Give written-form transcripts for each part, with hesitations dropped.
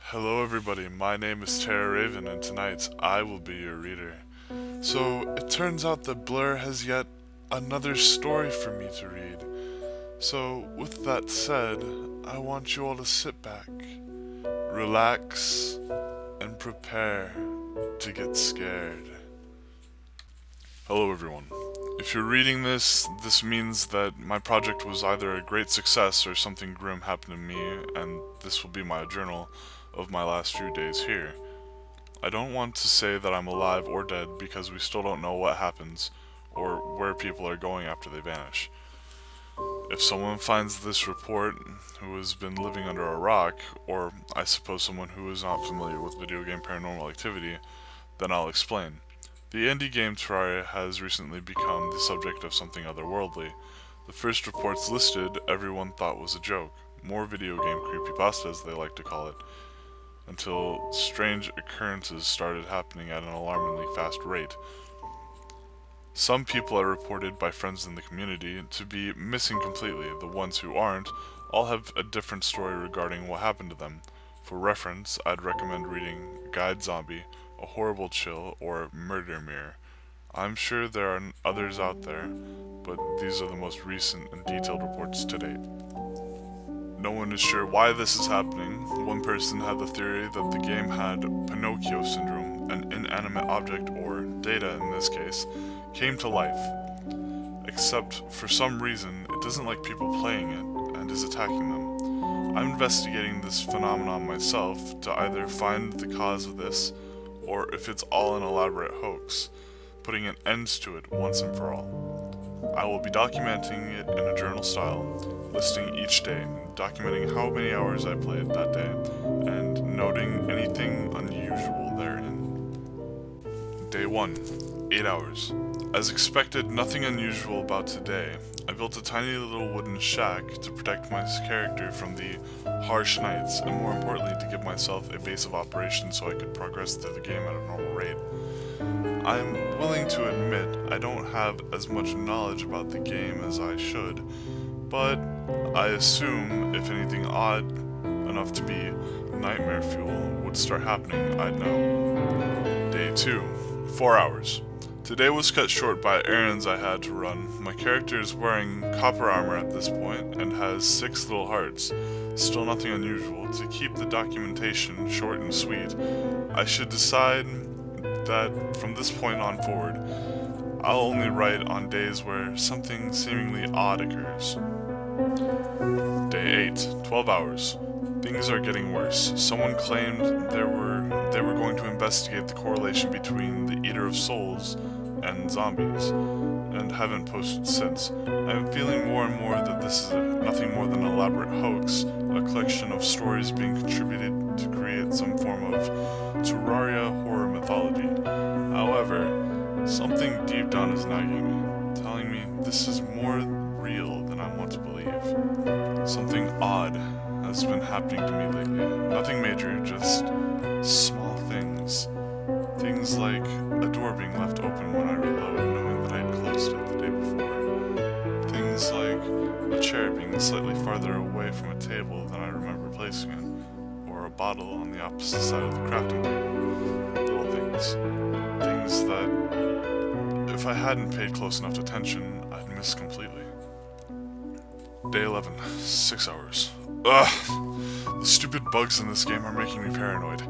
Hello everybody, my name is TerraRaven and tonight I will be your reader. So, it turns out that Blyr has yet another story for me to read. So, with that said, I want you all to sit back, relax, and prepare to get scared. Hello everyone. If you're reading this, this means that my project was either a great success or something grim happened to me, and this will be my journal of my last few days here. I don't want to say that I'm alive or dead because we still don't know what happens or where people are going after they vanish. If someone finds this report who has been living under a rock, or I suppose someone who is not familiar with video game paranormal activity, then I'll explain. The indie game Terraria has recently become the subject of something otherworldly. The first reports listed everyone thought was a joke, more video game creepypasta as they like to call it, until strange occurrences started happening at an alarmingly fast rate. Some people are reported by friends in the community to be missing completely. The ones who aren't all have a different story regarding what happened to them. For reference, I'd recommend reading Guide Zombie, A Horrible Chill, or Murder Mirror. I'm sure there are others out there, but these are the most recent and detailed reports to date. No one is sure why this is happening. One person had the theory that the game had Pinocchio syndrome, an inanimate object, or data in this case, came to life. Except, for some reason, it doesn't like people playing it, and is attacking them. I'm investigating this phenomenon myself to either find the cause of this, or if it's all an elaborate hoax, putting an end to it once and for all. I will be documenting it in a journal style, listing each day, documenting how many hours I played that day, and noting anything unusual therein. Day 1. 8 hours. As expected, nothing unusual about today. I built a tiny little wooden shack to protect my character from the harsh nights, and more importantly to give myself a base of operations so I could progress through the game at a normal rate. I'm willing to admit I don't have as much knowledge about the game as I should, but I assume if anything odd enough to be nightmare fuel would start happening, I'd know. Day 2. 4 hours. Today was cut short by errands I had to run. My character is wearing copper armor at this point and has 6 little hearts. Still nothing unusual. To keep the documentation short and sweet, I should decide that from this point on forward, I'll only write on days where something seemingly odd occurs. Day 8. 12 hours. Things are getting worse. Someone claimed they were going to investigate the correlation between the Eater of Souls and zombies, and haven't posted since. I'm feeling more and more that this is nothing more than an elaborate hoax, a collection of stories being contributed to create some form of Terraria horror mythology. However, something deep down is nagging me, telling me this is more real than I want to believe. Something odd has been happening to me lately. Nothing major, just small things. Things like a door being left open when I reload, knowing that I had closed it the day before. Things like a chair being slightly farther away from a table than I remember placing it, or a bottle on the opposite side of the crafting table. Little things. Things that, if I hadn't paid close enough attention, I'd miss completely. Day 11. 6 hours. Ugh! The stupid bugs in this game are making me paranoid.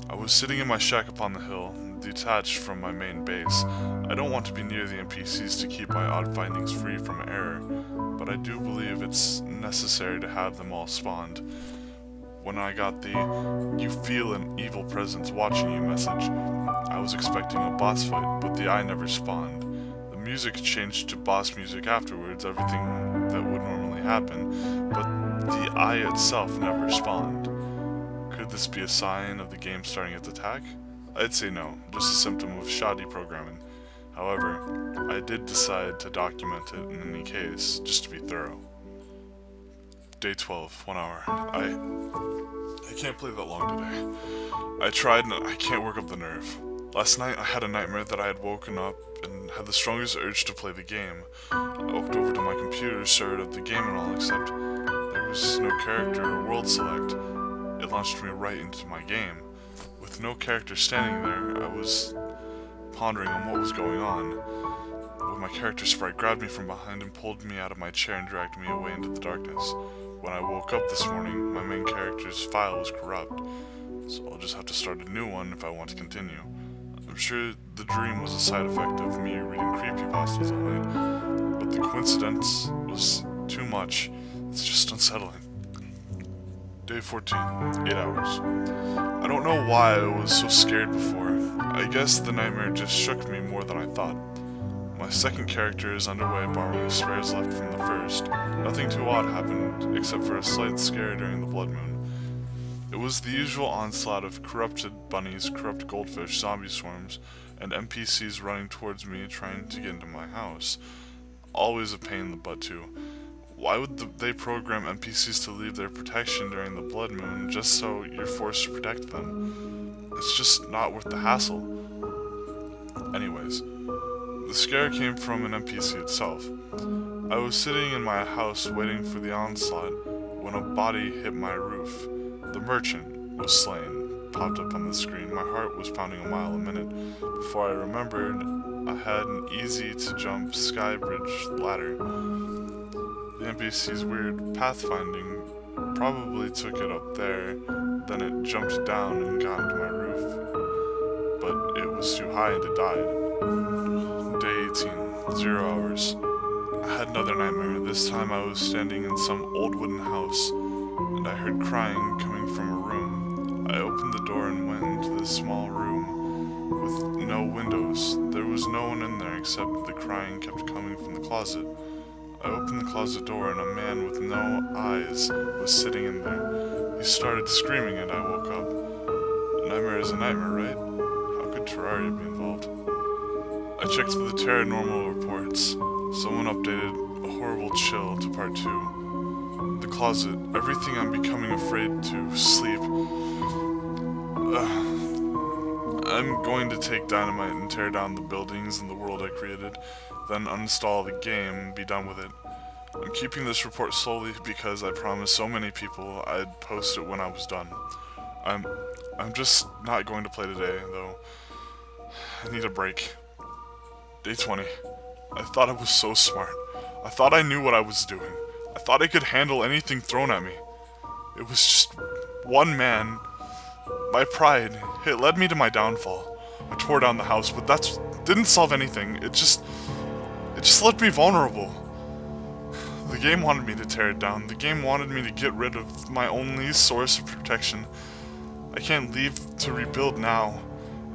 I was sitting in my shack upon the hill, detached from my main base. I don't want to be near the NPCs to keep my odd findings free from error, but I do believe it's necessary to have them all spawned. When I got the "you feel an evil presence watching you" message, I was expecting a boss fight, but the eye never spawned. The music changed to boss music afterwards, everything that would normally happen, but the eye itself never spawned. Could this be a sign of the game starting its attack? I'd say no, just a symptom of shoddy programming. However, I did decide to document it in any case, just to be thorough. Day 12, 1 hour. I can't play that long today. I tried and I can't work up the nerve. Last night I had a nightmare that I had woken up and had the strongest urge to play the game. I walked over to my computer, started up the game and all, except there was no character or world select. it launched me right into my game. With no character standing there, I was pondering on what was going on, when my character sprite grabbed me from behind and pulled me out of my chair and dragged me away into the darkness. When I woke up this morning, my main character's file was corrupt, so I'll just have to start a new one if I want to continue. I'm sure the dream was a side effect of me reading creepypastas all night, but the coincidence was too much. It's just unsettling. Day 14, 8 hours. I don't know why I was so scared before. I guess the nightmare just shook me more than I thought. My second character is underway borrowing spares left from the first. Nothing too odd happened, except for a slight scare during the blood moon. It was the usual onslaught of corrupted bunnies, corrupt goldfish, zombie swarms, and NPCs running towards me trying to get into my house. Always a pain in the butt too. Why would they program NPCs to leave their protection during the blood moon just so you're forced to protect them? It's just not worth the hassle. Anyways, the scare came from an NPC itself. I was sitting in my house waiting for the onslaught when a body hit my roof. The merchant was slain, popped up on the screen. My heart was pounding a mile a minute. Before I remembered, I had an easy-to-jump sky bridge ladder. The NPC's weird pathfinding probably took it up there, then it jumped down and got into my roof. But it was too high and it died. Day 18, 0 hours. I had another nightmare. This time I was standing in some old wooden house, and I heard crying coming from a room. I opened the door and went into this small room with no windows. There was no one in there except the crying kept coming from the closet. I opened the closet door and a man with no eyes was sitting in there. He started screaming and I woke up. A nightmare is a nightmare, right? How could TerraRaven be involved? I checked the TerraNormal reports. Someone updated a horrible chill to part 2. The closet, everything I'm becoming afraid to, sleep. I'm going to take dynamite and tear down the buildings and the world I created, then uninstall the game and be done with it. I'm keeping this report solely because I promised so many people I'd post it when I was done. I'm just not going to play today, though. I need a break. Day 20. I thought I was so smart. I thought I knew what I was doing. I thought I could handle anything thrown at me. It was just one man. My pride, it led me to my downfall. I tore down the house, but that didn't solve anything. It just left me vulnerable. The game wanted me to tear it down. The game wanted me to get rid of my only source of protection. I can't leave to rebuild now.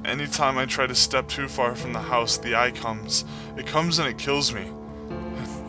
Anytime I try to step too far from the house, the eye comes. It comes and it kills me.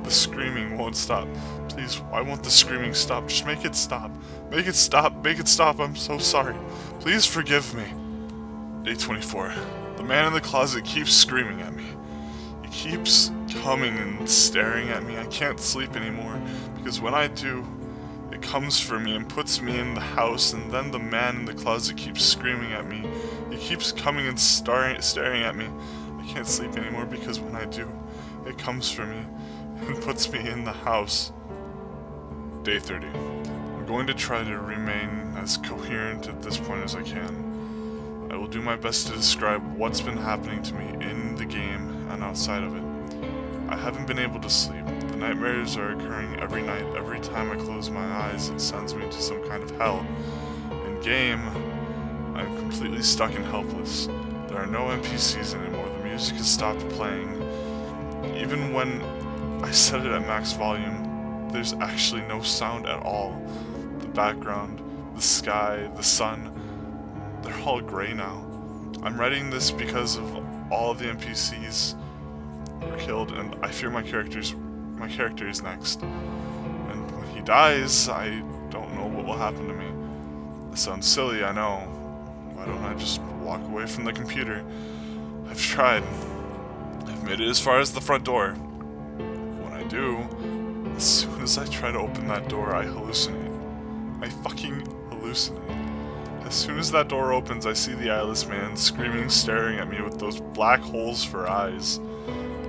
The screaming won't stop. Please, why won't the screaming stop? Just make it stop. Make it stop. Make it stop. I'm so sorry. Please forgive me. Day 24. The man in the closet keeps screaming at me. He keeps coming and staring at me. I can't sleep anymore because when I do, it comes for me and puts me in the house, and then the man in the closet keeps screaming at me. He keeps coming and staring at me. I can't sleep anymore because when I do, it comes for me and puts me in the house. Day 30. I'm going to try to remain as coherent at this point as I can. I will do my best to describe what's been happening to me in the game and outside of it. I haven't been able to sleep. The nightmares are occurring every night. Every time I close my eyes, it sends me to some kind of hell. In game, I'm completely stuck and helpless. There are no NPCs anymore. The music has stopped playing. Even when I set it at max volume, there's actually no sound at all. The background, the sky, the sun, they're all gray now. I'm writing this because of all of the NPCs were killed, and I fear my character is next. And when he dies, I don't know what will happen to me. It sounds silly, I know. Why don't I just walk away from the computer? I've tried. I've made it as far as the front door. When I do, as soon as I try to open that door, I hallucinate. I fucking hallucinate. As soon as that door opens, I see the eyeless man screaming, staring at me with those black holes for eyes.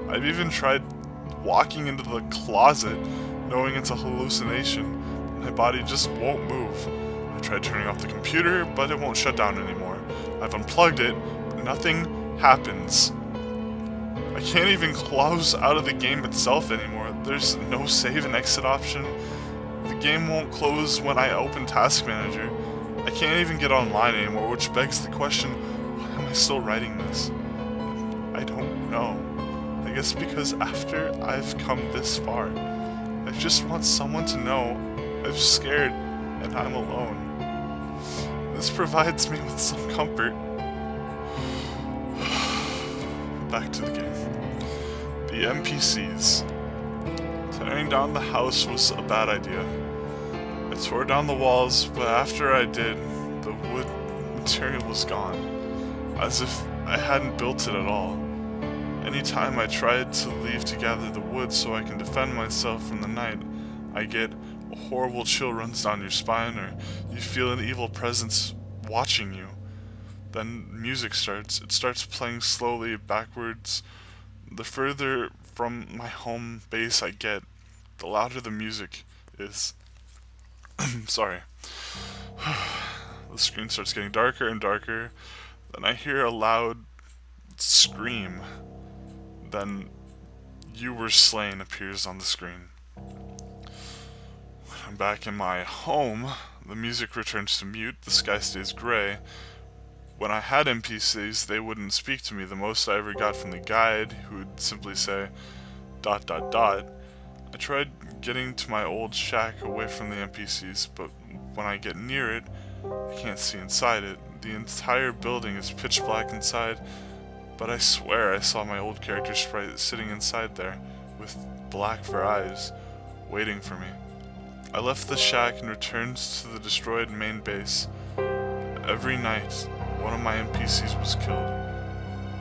I've even tried walking into the closet, knowing it's a hallucination. My body just won't move. I tried turning off the computer, but it won't shut down anymore. I've unplugged it, but nothing happens. I can't even close out of the game itself anymore. There's no save and exit option. The game won't close when I open Task Manager. I can't even get online anymore, which begs the question, why am I still writing this? I don't know. I guess because after I've come this far, I just want someone to know I'm scared and I'm alone. This provides me with some comfort. Back to the game. The NPCs. Tearing down the house was a bad idea. I tore down the walls, but after I did, the wood material was gone, as if I hadn't built it at all. Anytime I tried to leave to gather the wood so I can defend myself from the night, I get a horrible chill runs down your spine, or you feel an evil presence watching you. Then music starts. It starts playing slowly backwards. The further from my home base I get, the louder the music is. Sorry. The screen starts getting darker and darker. Then I hear a loud scream. Then "You Were Slain" appears on the screen. When I'm back in my home, the music returns to mute, the sky stays gray. When I had NPCs, they wouldn't speak to me. The most I ever got from the guide, who would simply say, ... I tried getting to my old shack away from the NPCs, but when I get near it, I can't see inside it. The entire building is pitch black inside, but I swear I saw my old character sprite sitting inside there, with black for eyes, waiting for me. I left the shack and returned to the destroyed main base. Every night, one of my NPCs was killed.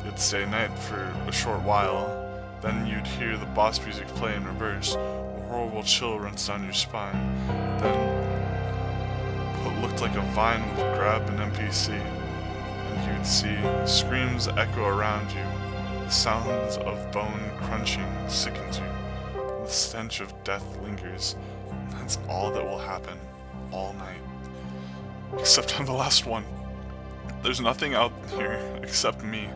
It'd stay night for a short while, then you'd hear the boss music play in reverse. A horrible chill runs down your spine. Then, what looked like a vine would grab an NPC, and you'd see screams echo around you. The sounds of bone crunching sickens you. The stench of death lingers. That's all that will happen all night. Except I'm the last one. There's nothing out here except me.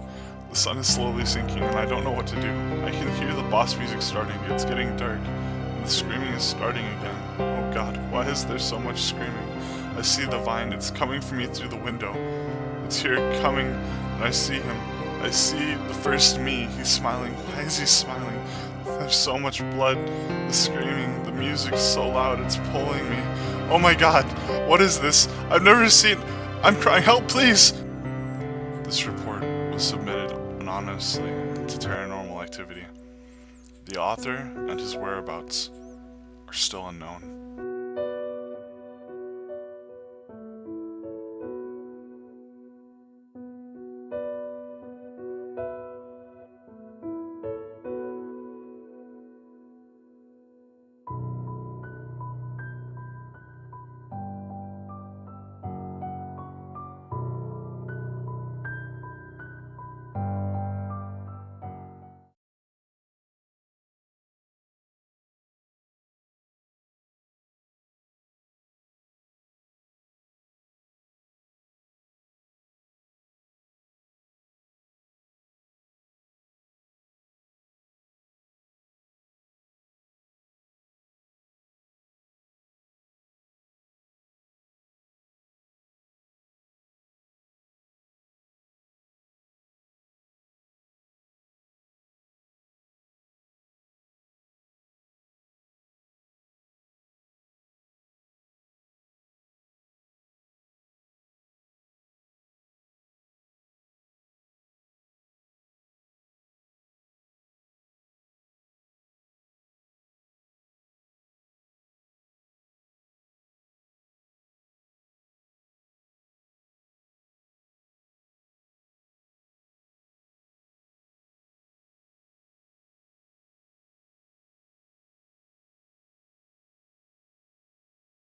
The sun is slowly sinking and I don't know what to do. I can hear the boss music starting. It's getting dark and the screaming is starting again. Oh god, why is there so much screaming? I see the vine. It's coming for me through the window. It's here, coming, and I see him. I see the first me. He's smiling. Why is he smiling? There's so much blood. The screaming, the music's so loud, it's pulling me. Oh my god, what is this? I've never seen... I'm crying, help, please! This report was submitted anonymously to TerraNormal Activity. The author and his whereabouts are still unknown.